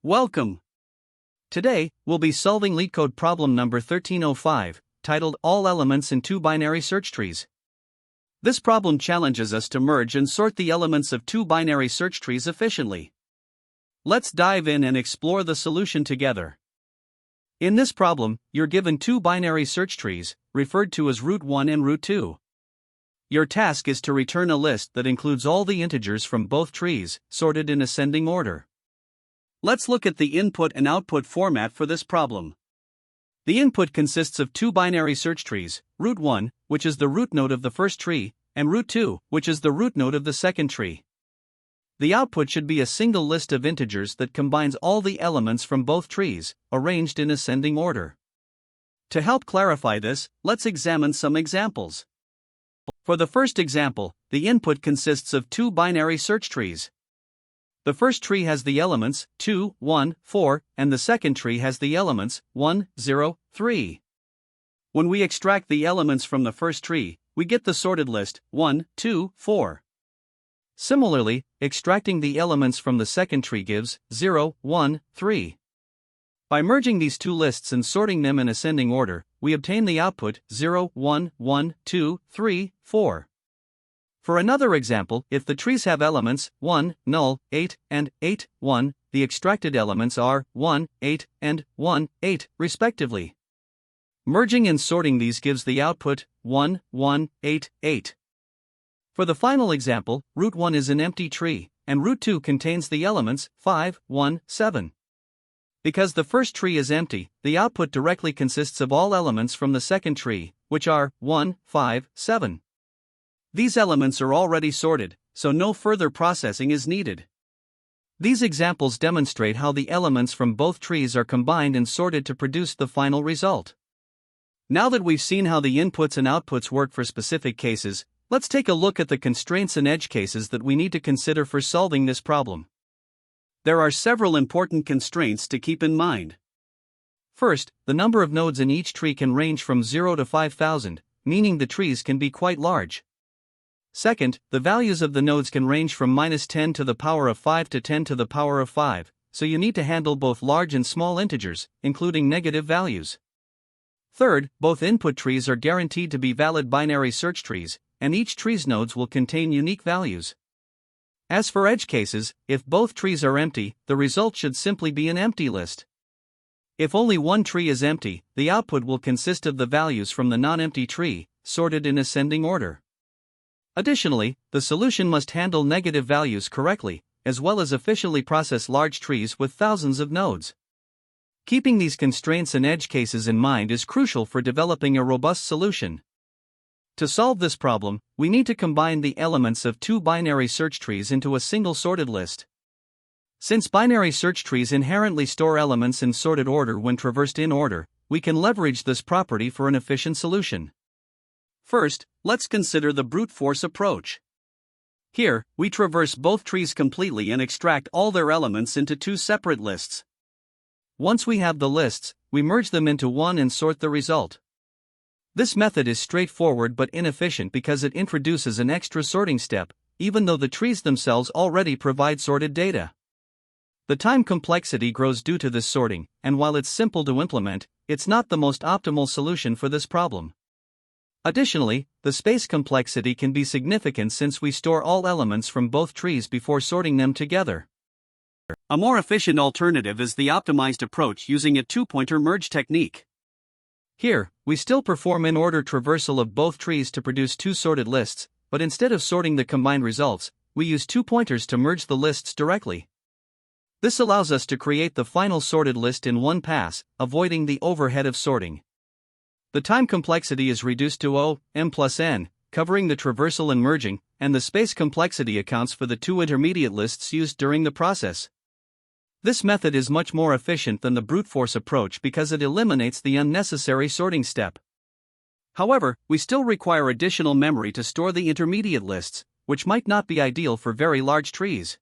Welcome! Today, we'll be solving LeetCode problem number 1305, titled All Elements in Two Binary Search Trees. This problem challenges us to merge and sort the elements of two binary search trees efficiently. Let's dive in and explore the solution together. In this problem, you're given two binary search trees, referred to as root 1 and root 2. Your task is to return a list that includes all the integers from both trees, sorted in ascending order. Let's look at the input and output format for this problem. The input consists of two binary search trees, root 1, which is the root node of the first tree, and root 2, which is the root node of the second tree. The output should be a single list of integers that combines all the elements from both trees, arranged in ascending order. To help clarify this, let's examine some examples. For the first example, the input consists of two binary search trees. The first tree has the elements 2, 1, 4, and the second tree has the elements 1, 0, 3. When we extract the elements from the first tree, we get the sorted list 1, 2, 4. Similarly, extracting the elements from the second tree gives 0, 1, 3. By merging these two lists and sorting them in ascending order, we obtain the output 0, 1, 1, 2, 3, 4. For another example, if the trees have elements 1, null, 8, and 8, 1, the extracted elements are 1, 8, and 1, 8, respectively. Merging and sorting these gives the output 1, 1, 8, 8. For the final example, root 1 is an empty tree, and root 2 contains the elements 5, 1, 7. Because the first tree is empty, the output directly consists of all elements from the second tree, which are 1, 5, 7. These elements are already sorted, so no further processing is needed. These examples demonstrate how the elements from both trees are combined and sorted to produce the final result. Now that we've seen how the inputs and outputs work for specific cases, let's take a look at the constraints and edge cases that we need to consider for solving this problem. There are several important constraints to keep in mind. First, the number of nodes in each tree can range from 0 to 5,000, meaning the trees can be quite large. Second, the values of the nodes can range from -10 to the power of 5 to 10 to the power of 5, so you need to handle both large and small integers, including negative values. Third, both input trees are guaranteed to be valid binary search trees, and each tree's nodes will contain unique values. As for edge cases, if both trees are empty, the result should simply be an empty list. If only one tree is empty, the output will consist of the values from the non-empty tree, sorted in ascending order. Additionally, the solution must handle negative values correctly, as well as efficiently process large trees with thousands of nodes. Keeping these constraints and edge cases in mind is crucial for developing a robust solution. To solve this problem, we need to combine the elements of two binary search trees into a single sorted list. Since binary search trees inherently store elements in sorted order when traversed in order, we can leverage this property for an efficient solution. First, let's consider the brute force approach. Here, we traverse both trees completely and extract all their elements into two separate lists. Once we have the lists, we merge them into one and sort the result. This method is straightforward but inefficient because it introduces an extra sorting step, even though the trees themselves already provide sorted data. The time complexity grows due to this sorting, and while it's simple to implement, it's not the most optimal solution for this problem. Additionally, the space complexity can be significant since we store all elements from both trees before sorting them together. A more efficient alternative is the optimized approach using a two-pointer merge technique. Here, we still perform in-order traversal of both trees to produce two sorted lists, but instead of sorting the combined results, we use two pointers to merge the lists directly. This allows us to create the final sorted list in one pass, avoiding the overhead of sorting. The time complexity is reduced to O(m plus n), covering the traversal and merging, and the space complexity accounts for the two intermediate lists used during the process. This method is much more efficient than the brute force approach because it eliminates the unnecessary sorting step. However, we still require additional memory to store the intermediate lists, which might not be ideal for very large trees.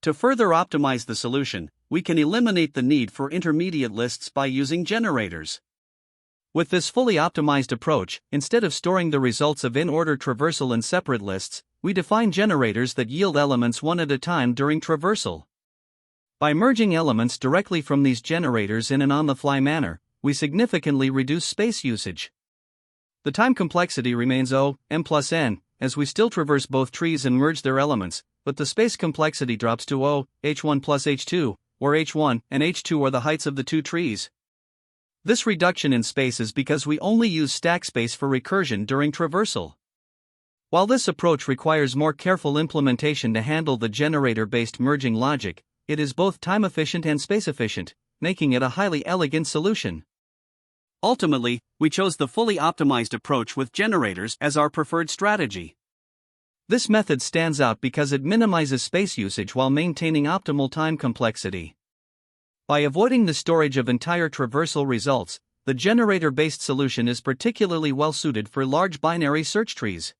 To further optimize the solution, we can eliminate the need for intermediate lists by using generators. With this fully optimized approach, instead of storing the results of in-order traversal in separate lists, we define generators that yield elements one at a time during traversal. By merging elements directly from these generators in an on-the-fly manner, we significantly reduce space usage. The time complexity remains O, m plus n, as we still traverse both trees and merge their elements, but the space complexity drops to O, h1 plus h2, where h1 and h2 are the heights of the two trees. This reduction in space is because we only use stack space for recursion during traversal. While this approach requires more careful implementation to handle the generator-based merging logic, it is both time-efficient and space-efficient, making it a highly elegant solution. Ultimately, we chose the fully optimized approach with generators as our preferred strategy. This method stands out because it minimizes space usage while maintaining optimal time complexity. By avoiding the storage of entire traversal results, the generator-based solution is particularly well suited for large binary search trees.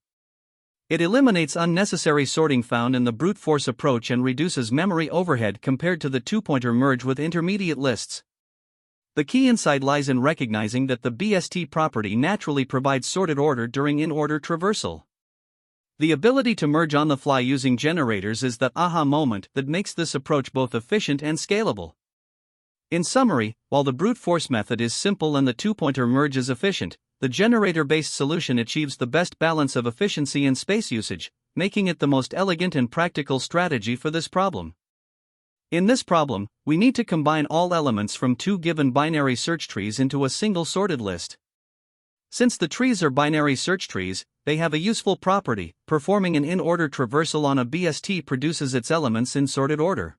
It eliminates unnecessary sorting found in the brute force approach and reduces memory overhead compared to the two-pointer merge with intermediate lists. The key insight lies in recognizing that the BST property naturally provides sorted order during in-order traversal. The ability to merge on the fly using generators is the aha moment that makes this approach both efficient and scalable. In summary, while the brute force method is simple and the two-pointer merge is efficient, the generator-based solution achieves the best balance of efficiency and space usage, making it the most elegant and practical strategy for this problem. In this problem, we need to combine all elements from two given binary search trees into a single sorted list. Since the trees are binary search trees, they have a useful property: performing an in-order traversal on a BST produces its elements in sorted order.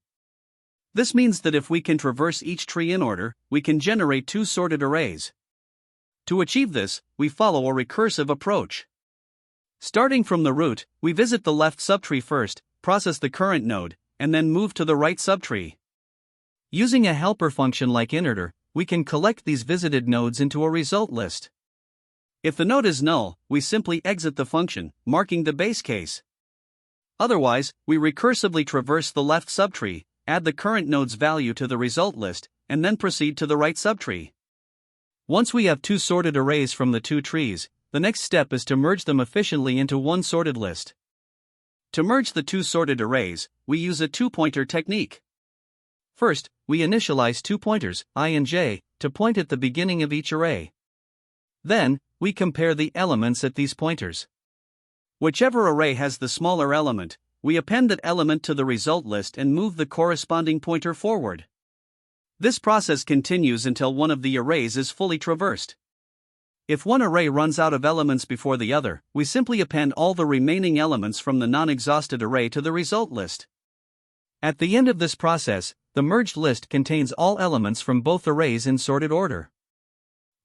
This means that if we can traverse each tree in order, we can generate two sorted arrays. To achieve this, we follow a recursive approach. Starting from the root, we visit the left subtree first, process the current node, and then move to the right subtree. Using a helper function like initer, we can collect these visited nodes into a result list. If the node is null, we simply exit the function, marking the base case. Otherwise, we recursively traverse the left subtree, add the current node's value to the result list, and then proceed to the right subtree. Once we have two sorted arrays from the two trees, the next step is to merge them efficiently into one sorted list. To merge the two sorted arrays, we use a two-pointer technique. First, we initialize two pointers, I and j, to point at the beginning of each array. Then, we compare the elements at these pointers. Whichever array has the smaller element, we append that element to the result list and move the corresponding pointer forward. This process continues until one of the arrays is fully traversed. If one array runs out of elements before the other, we simply append all the remaining elements from the non-exhausted array to the result list. At the end of this process, the merged list contains all elements from both arrays in sorted order.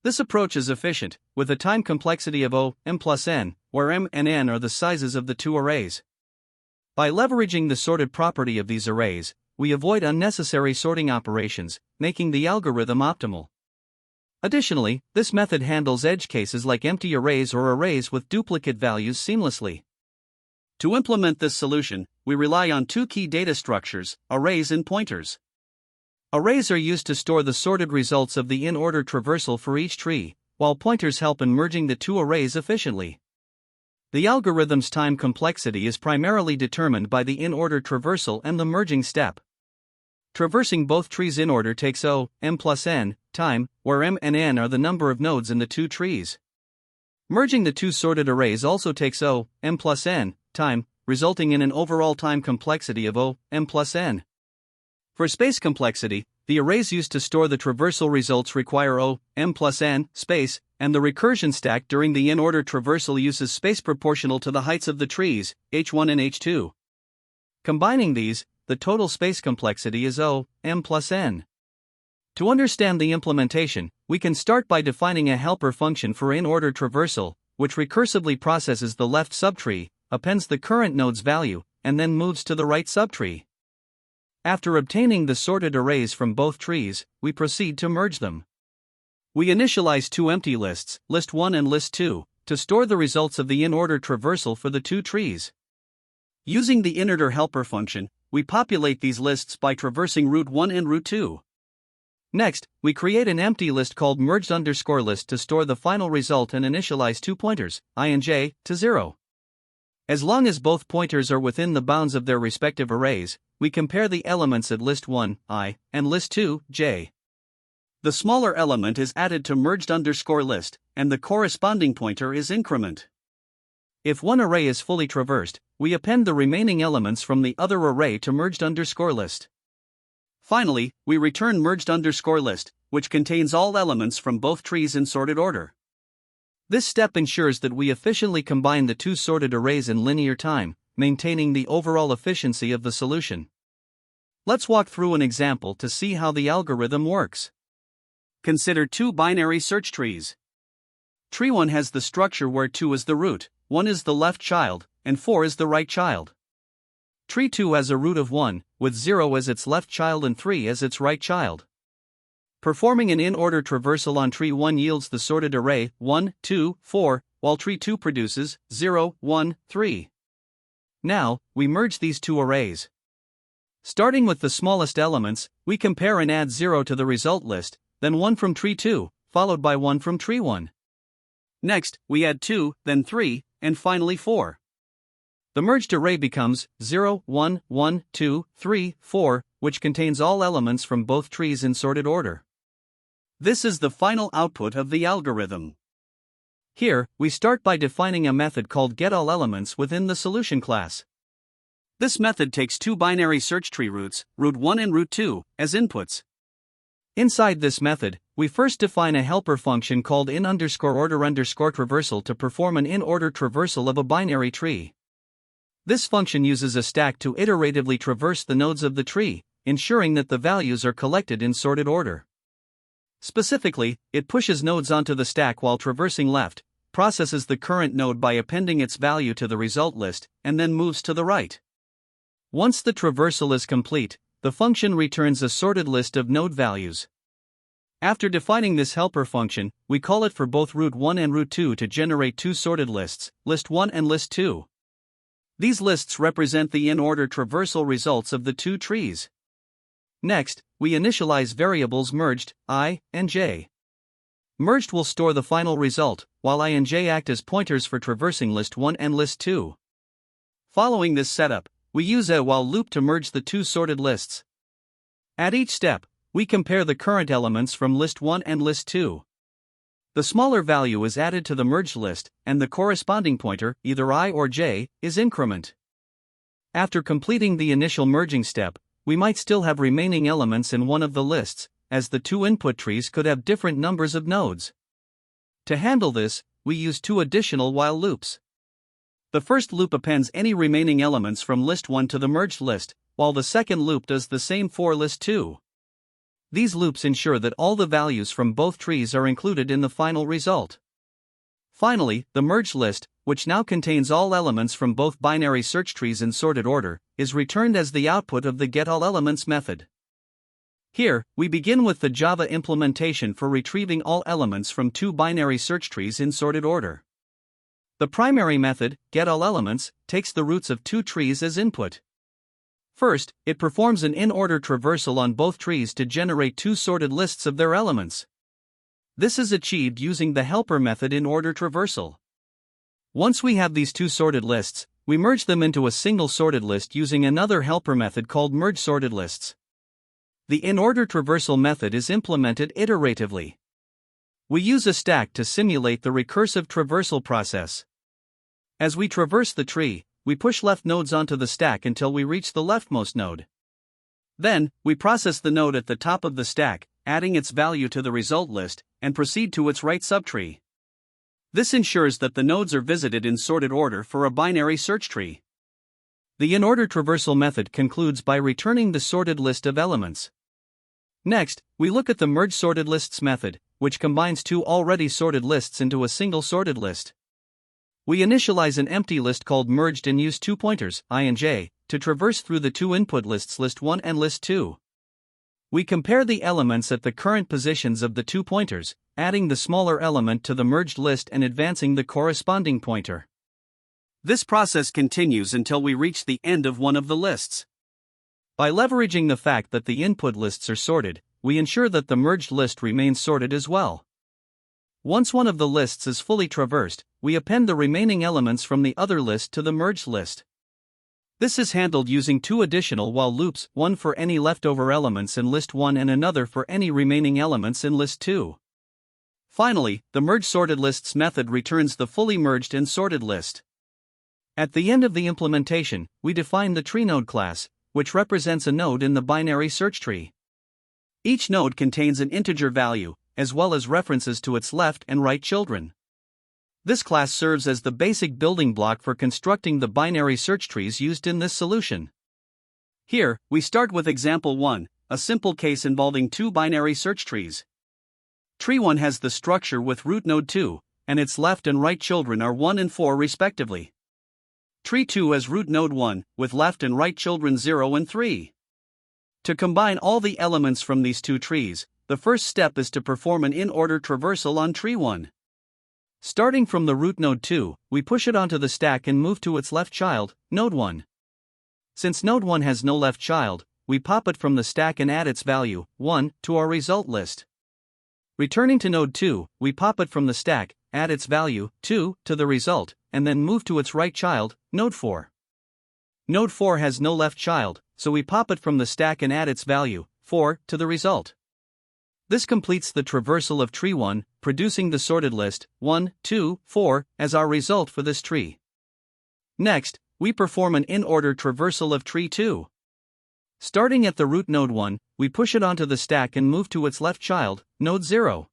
This approach is efficient, with a time complexity of O, m plus n, where m and n are the sizes of the two arrays. By leveraging the sorted property of these arrays, we avoid unnecessary sorting operations, making the algorithm optimal. Additionally, this method handles edge cases like empty arrays or arrays with duplicate values seamlessly. To implement this solution, we rely on two key data structures, arrays and pointers. Arrays are used to store the sorted results of the in-order traversal for each tree, while pointers help in merging the two arrays efficiently. The algorithm's time complexity is primarily determined by the in-order traversal and the merging step. Traversing both trees in order takes O, m plus n, time, where m and n are the number of nodes in the two trees. Merging the two sorted arrays also takes O, m plus n, time, resulting in an overall time complexity of O, m plus n. For space complexity, the arrays used to store the traversal results require O, m plus n, space, and the recursion stack during the in-order traversal uses space proportional to the heights of the trees, h1 and h2. Combining these, the total space complexity is O, m plus n. To understand the implementation, we can start by defining a helper function for in-order traversal, which recursively processes the left subtree, appends the current node's value, and then moves to the right subtree. After obtaining the sorted arrays from both trees, we proceed to merge them. We initialize two empty lists, list 1 and list 2, to store the results of the in-order traversal for the two trees. Using the initer helper function, we populate these lists by traversing root 1 and root 2. Next, we create an empty list called merged_list to store the final result and initialize two pointers, I and j, to 0. As long as both pointers are within the bounds of their respective arrays, we compare the elements at list 1, I, and list 2, j. The smaller element is added to merged_list, and the corresponding pointer is increment. If one array is fully traversed, we append the remaining elements from the other array to merged_list. Finally, we return merged_list, which contains all elements from both trees in sorted order. This step ensures that we efficiently combine the two sorted arrays in linear time, maintaining the overall efficiency of the solution. Let's walk through an example to see how the algorithm works. Consider two binary search trees. Tree 1 has the structure where 2 is the root, 1 is the left child, and 4 is the right child. Tree 2 has a root of 1, with 0 as its left child and 3 as its right child. Performing an in-order traversal on tree 1 yields the sorted array 1, 2, 4, while tree 2 produces 0, 1, 3. Now, we merge these two arrays. Starting with the smallest elements, we compare and add 0 to the result list, then 1 from tree 2, followed by 1 from tree 1. Next, we add 2, then 3, and finally 4. The merged array becomes 0, 1, 1, 2, 3, 4, which contains all elements from both trees in sorted order. This is the final output of the algorithm. Here, we start by defining a method called getAllElements within the solution class. This method takes two binary search tree roots, root 1 and root 2, as inputs. Inside this method, we first define a helper function called in_order_traversal to perform an in-order traversal of a binary tree. This function uses a stack to iteratively traverse the nodes of the tree, ensuring that the values are collected in sorted order. Specifically, it pushes nodes onto the stack while traversing left, processes the current node by appending its value to the result list, and then moves to the right. Once the traversal is complete, the function returns a sorted list of node values. After defining this helper function, we call it for both root 1 and root 2 to generate two sorted lists, list 1 and list 2. These lists represent the in-order traversal results of the two trees. Next, we initialize variables merged, I and j. Merged will store the final result, while I and j act as pointers for traversing list 1 and list 2. Following this setup, we use a while loop to merge the two sorted lists. At each step, we compare the current elements from list 1 and list 2. The smaller value is added to the merged list, and the corresponding pointer, either I or j, is increment. After completing the initial merging step, we might still have remaining elements in one of the lists, as the two input trees could have different numbers of nodes. To handle this, we use two additional while loops. The first loop appends any remaining elements from list 1 to the merged list, while the second loop does the same for list 2. These loops ensure that all the values from both trees are included in the final result. Finally, the merged list, which now contains all elements from both binary search trees in sorted order, is returned as the output of the getAllElements method. Here, we begin with the Java implementation for retrieving all elements from two binary search trees in sorted order. The primary method, getAllElements, takes the roots of two trees as input. First, it performs an in-order traversal on both trees to generate two sorted lists of their elements. This is achieved using the helper method in-order traversal. Once we have these two sorted lists, we merge them into a single sorted list using another helper method called mergeSortedLists. The in-order traversal method is implemented iteratively. We use a stack to simulate the recursive traversal process. As we traverse the tree, we push left nodes onto the stack until we reach the leftmost node. Then, we process the node at the top of the stack, adding its value to the result list, and proceed to its right subtree. This ensures that the nodes are visited in sorted order for a binary search tree. The in-order traversal method concludes by returning the sorted list of elements. Next, we look at the mergeSortedLists method, which combines two already sorted lists into a single sorted list. We initialize an empty list called merged and use two pointers, I and j, to traverse through the two input lists list 1 and list 2. We compare the elements at the current positions of the two pointers, adding the smaller element to the merged list and advancing the corresponding pointer. This process continues until we reach the end of one of the lists. By leveraging the fact that the input lists are sorted, we ensure that the merged list remains sorted as well. Once one of the lists is fully traversed, we append the remaining elements from the other list to the merged list. This is handled using two additional while loops, one for any leftover elements in list 1 and another for any remaining elements in list 2. Finally, the merge sorted lists method returns the fully merged and sorted list. At the end of the implementation, we define the treeNode class, which represents a node in the binary search tree. Each node contains an integer value, as well as references to its left and right children. This class serves as the basic building block for constructing the binary search trees used in this solution. Here, we start with example 1, a simple case involving two binary search trees. Tree 1 has the structure with root node 2, and its left and right children are 1 and 4 respectively. Tree 2 has root node 1, with left and right children 0 and 3. To combine all the elements from these two trees, the first step is to perform an in-order traversal on tree 1. Starting from the root node 2, we push it onto the stack and move to its left child, node 1. Since node 1 has no left child, we pop it from the stack and add its value, 1, to our result list. Returning to node 2, we pop it from the stack, add its value, 2, to the result, and then move to its right child, node 4. Node 4 has no left child, so we pop it from the stack and add its value, 4, to the result. This completes the traversal of tree 1, producing the sorted list, 1, 2, 4, as our result for this tree. Next, we perform an in-order traversal of tree 2. Starting at the root node 1, we push it onto the stack and move to its left child, node 0.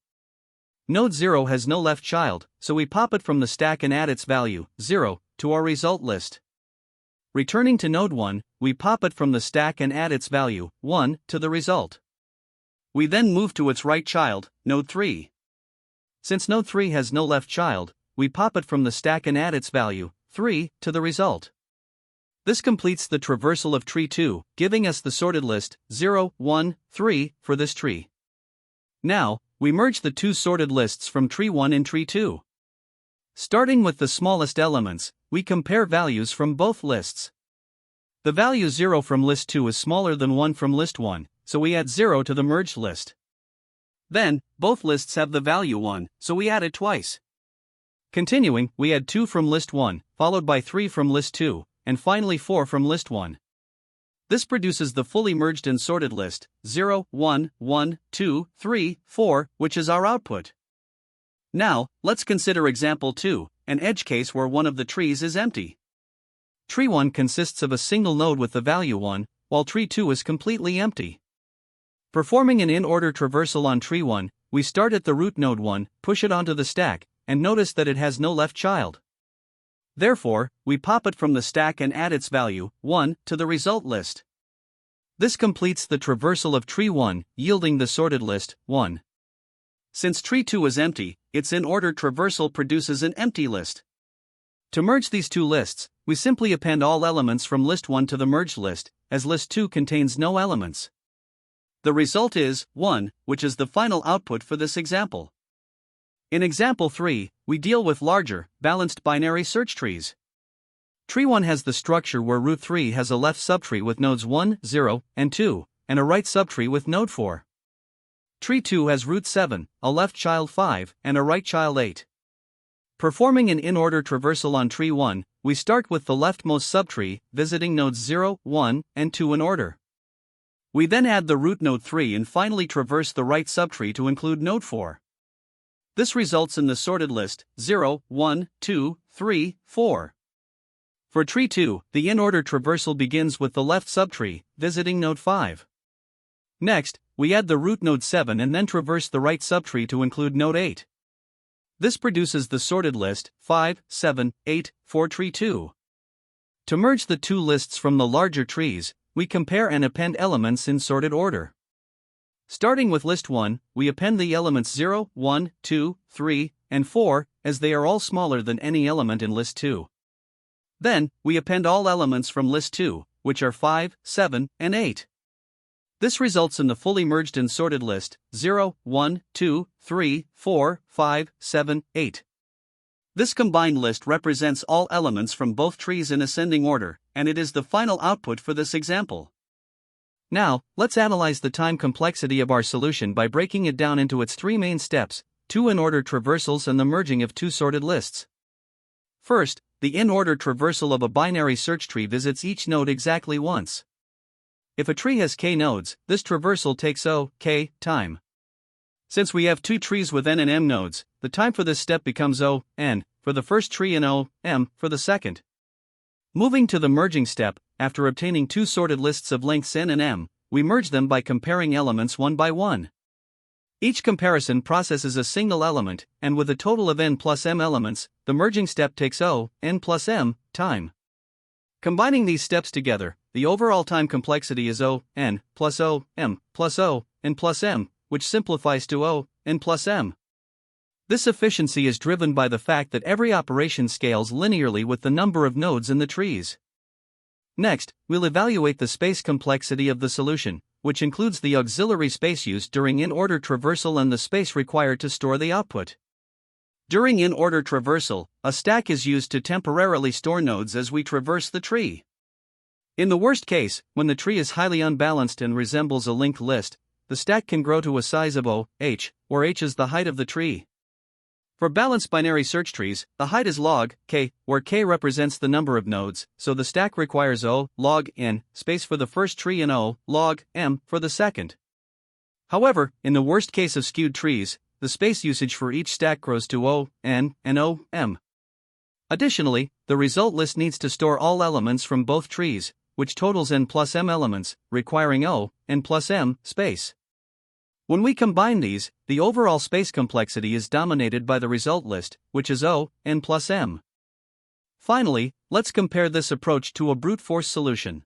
Node 0 has no left child, so we pop it from the stack and add its value, 0, to our result list. Returning to node 1, we pop it from the stack and add its value, 1, to the result. We then move to its right child, node 3. Since node 3 has no left child, we pop it from the stack and add its value, 3, to the result. This completes the traversal of tree 2, giving us the sorted list, 0, 1, 3, for this tree. Now, we merge the two sorted lists from tree 1 and tree 2. Starting with the smallest elements, we compare values from both lists. The value 0 from list 2 is smaller than 1 from list 1, so we add 0 to the merged list. Then, both lists have the value 1, so we add it twice. Continuing, we add 2 from list 1, followed by 3 from list 2, and finally 4 from list 1. This produces the fully merged and sorted list, 0, 1, 1, 2, 3, 4, which is our output. Now, let's consider example 2, an edge case where one of the trees is empty. Tree 1 consists of a single node with the value 1, while tree 2 is completely empty. Performing an in-order traversal on tree 1, we start at the root node 1, push it onto the stack, and notice that it has no left child. Therefore, we pop it from the stack and add its value, 1, to the result list. This completes the traversal of tree 1, yielding the sorted list, 1. Since tree 2 is empty, its in-order traversal produces an empty list. To merge these two lists, we simply append all elements from list 1 to the merged list, as list 2 contains no elements. The result is 1, which is the final output for this example. In example 3, we deal with larger, balanced binary search trees. Tree 1 has the structure where root 3 has a left subtree with nodes 1, 0, and 2, and a right subtree with node 4. Tree 2 has root 7, a left child 5, and a right child 8. Performing an in-order traversal on tree 1, we start with the leftmost subtree, visiting nodes 0, 1, and 2 in order. We then add the root node 3 and finally traverse the right subtree to include node 4. This results in the sorted list, 0, 1, 2, 3, 4. For tree 2, the in-order traversal begins with the left subtree, visiting node 5. Next, we add the root node 7 and then traverse the right subtree to include node 8. This produces the sorted list, 5, 7, 8, for tree 2. To merge the two lists from the larger trees, we compare and append elements in sorted order. Starting with list 1, we append the elements 0, 1, 2, 3, and 4, as they are all smaller than any element in list 2. Then, we append all elements from list 2, which are 5, 7, and 8. This results in the fully merged and sorted list, 0, 1, 2, 3, 4, 5, 7, 8. This combined list represents all elements from both trees in ascending order, and it is the final output for this example. Now, let's analyze the time complexity of our solution by breaking it down into its three main steps, two in-order traversals and the merging of two sorted lists. First, the in-order traversal of a binary search tree visits each node exactly once. If a tree has k nodes, this traversal takes k time. Since we have two trees with n and m nodes, the time for this step becomes n for the first tree and m for the second. Moving to the merging step, after obtaining two sorted lists of lengths n and m, we merge them by comparing elements one by one. Each comparison processes a single element, and with a total of n plus m elements, the merging step takes n plus m time. Combining these steps together, the overall time complexity is n plus m plus n plus m, which simplifies to n plus m. This efficiency is driven by the fact that every operation scales linearly with the number of nodes in the trees. Next, we'll evaluate the space complexity of the solution, which includes the auxiliary space used during in-order traversal and the space required to store the output. During in-order traversal, a stack is used to temporarily store nodes as we traverse the tree. In the worst case, when the tree is highly unbalanced and resembles a linked list, the stack can grow to a size of h, where h is the height of the tree. For balanced binary search trees, the height is log k, where k represents the number of nodes, so the stack requires log n space for the first tree and log m for the second. However, in the worst case of skewed trees, the space usage for each stack grows to n and m. Additionally, the result list needs to store all elements from both trees, which totals n plus m elements, requiring n plus m space. When we combine these, the overall space complexity is dominated by the result list, which is n plus m. Finally, let's compare this approach to a brute force solution.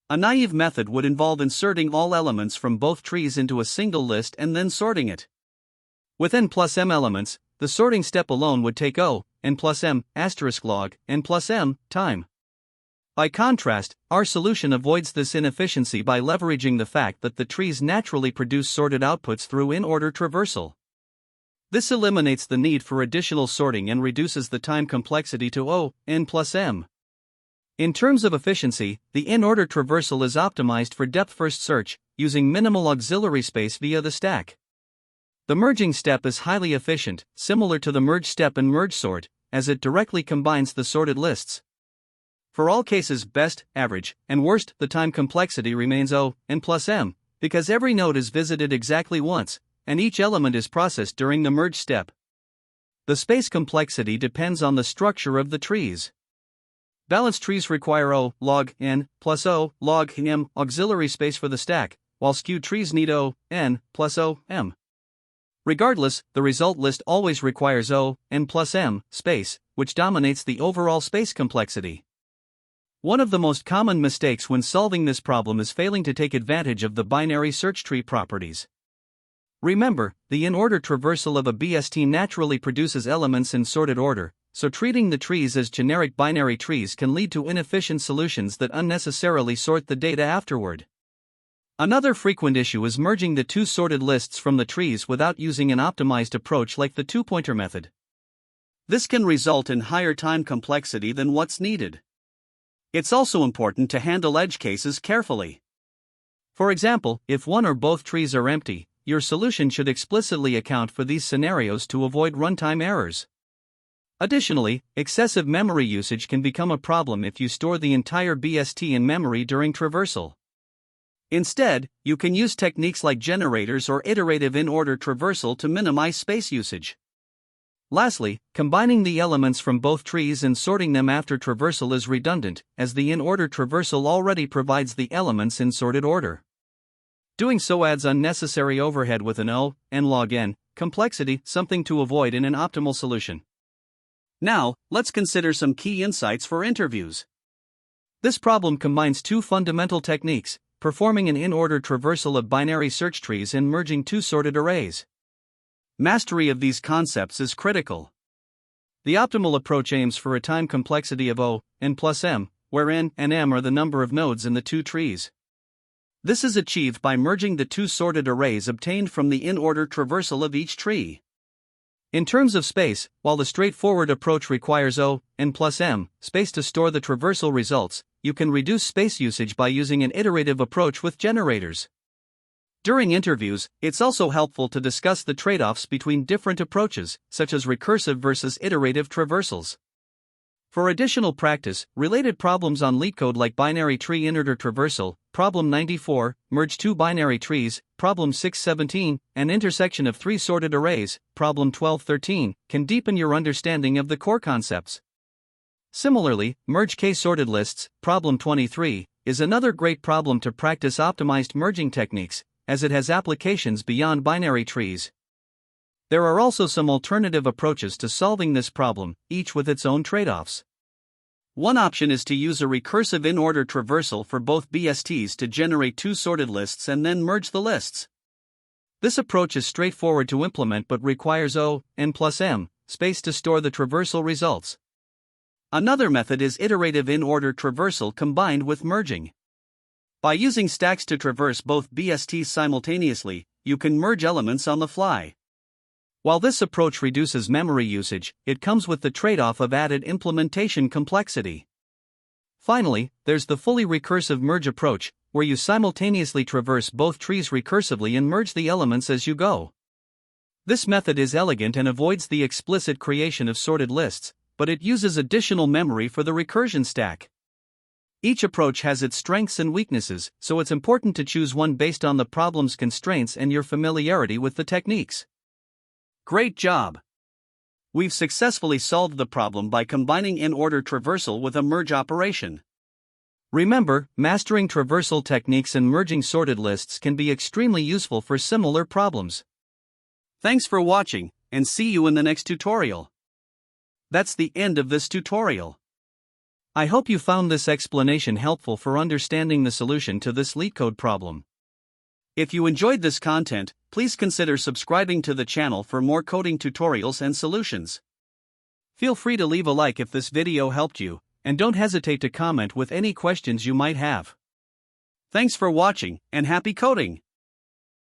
A naive method would involve inserting all elements from both trees into a single list and then sorting it. With n plus m elements, the sorting step alone would take n plus m asterisk log n plus m time. By contrast, our solution avoids this inefficiency by leveraging the fact that the trees naturally produce sorted outputs through in-order traversal. This eliminates the need for additional sorting and reduces the time complexity to n plus m. In terms of efficiency, the in-order traversal is optimized for depth-first search, using minimal auxiliary space via the stack. The merging step is highly efficient, similar to the merge step in merge sort, as it directly combines the sorted lists. For all cases best, average, and worst, the time complexity remains n plus m, because every node is visited exactly once, and each element is processed during the merge step. The space complexity depends on the structure of the trees. Balanced trees require log n plus log m auxiliary space for the stack, while skewed trees need n plus m. Regardless, the result list always requires n plus m space, which dominates the overall space complexity. One of the most common mistakes when solving this problem is failing to take advantage of the binary search tree properties. Remember, the in-order traversal of a BST naturally produces elements in sorted order, so treating the trees as generic binary trees can lead to inefficient solutions that unnecessarily sort the data afterward. Another frequent issue is merging the two sorted lists from the trees without using an optimized approach like the two-pointer method. This can result in higher time complexity than what's needed. It's also important to handle edge cases carefully. For example, if one or both trees are empty, your solution should explicitly account for these scenarios to avoid runtime errors. Additionally, excessive memory usage can become a problem if you store the entire BST in memory during traversal. Instead, you can use techniques like generators or iterative in-order traversal to minimize space usage. Lastly, combining the elements from both trees and sorting them after traversal is redundant, as the in-order traversal already provides the elements in sorted order. Doing so adds unnecessary overhead with an n log n complexity, something to avoid in an optimal solution. Now, let's consider some key insights for interviews. This problem combines two fundamental techniques, performing an in-order traversal of binary search trees and merging two sorted arrays. Mastery of these concepts is critical. The optimal approach aims for a time complexity of n plus m, where n and m are the number of nodes in the two trees. This is achieved by merging the two sorted arrays obtained from the in-order traversal of each tree. In terms of space, while the straightforward approach requires n plus m space to store the traversal results, you can reduce space usage by using an iterative approach with generators. During interviews, it's also helpful to discuss the trade-offs between different approaches, such as recursive versus iterative traversals. For additional practice, related problems on LeetCode like binary tree in-order traversal, problem 94, merge two binary trees, problem 617, and intersection of three sorted arrays, problem 1213, can deepen your understanding of the core concepts. Similarly, merge k-sorted lists, problem 23, is another great problem to practice optimized merging techniques, as it has applications beyond binary trees. There are also some alternative approaches to solving this problem, each with its own trade-offs. One option is to use a recursive in-order traversal for both BSTs to generate two sorted lists and then merge the lists. This approach is straightforward to implement but requires n+m space to store the traversal results. Another method is iterative in-order traversal combined with merging. By using stacks to traverse both BSTs simultaneously, you can merge elements on the fly. While this approach reduces memory usage, it comes with the trade-off of added implementation complexity. Finally, there's the fully recursive merge approach, where you simultaneously traverse both trees recursively and merge the elements as you go. This method is elegant and avoids the explicit creation of sorted lists, but it uses additional memory for the recursion stack. Each approach has its strengths and weaknesses, so it's important to choose one based on the problem's constraints and your familiarity with the techniques. Great job! We've successfully solved the problem by combining in-order traversal with a merge operation. Remember, mastering traversal techniques and merging sorted lists can be extremely useful for similar problems. Thanks for watching, and see you in the next tutorial. That's the end of this tutorial. I hope you found this explanation helpful for understanding the solution to this LeetCode problem. If you enjoyed this content, please consider subscribing to the channel for more coding tutorials and solutions. Feel free to leave a like if this video helped you, and don't hesitate to comment with any questions you might have. Thanks for watching, and happy coding!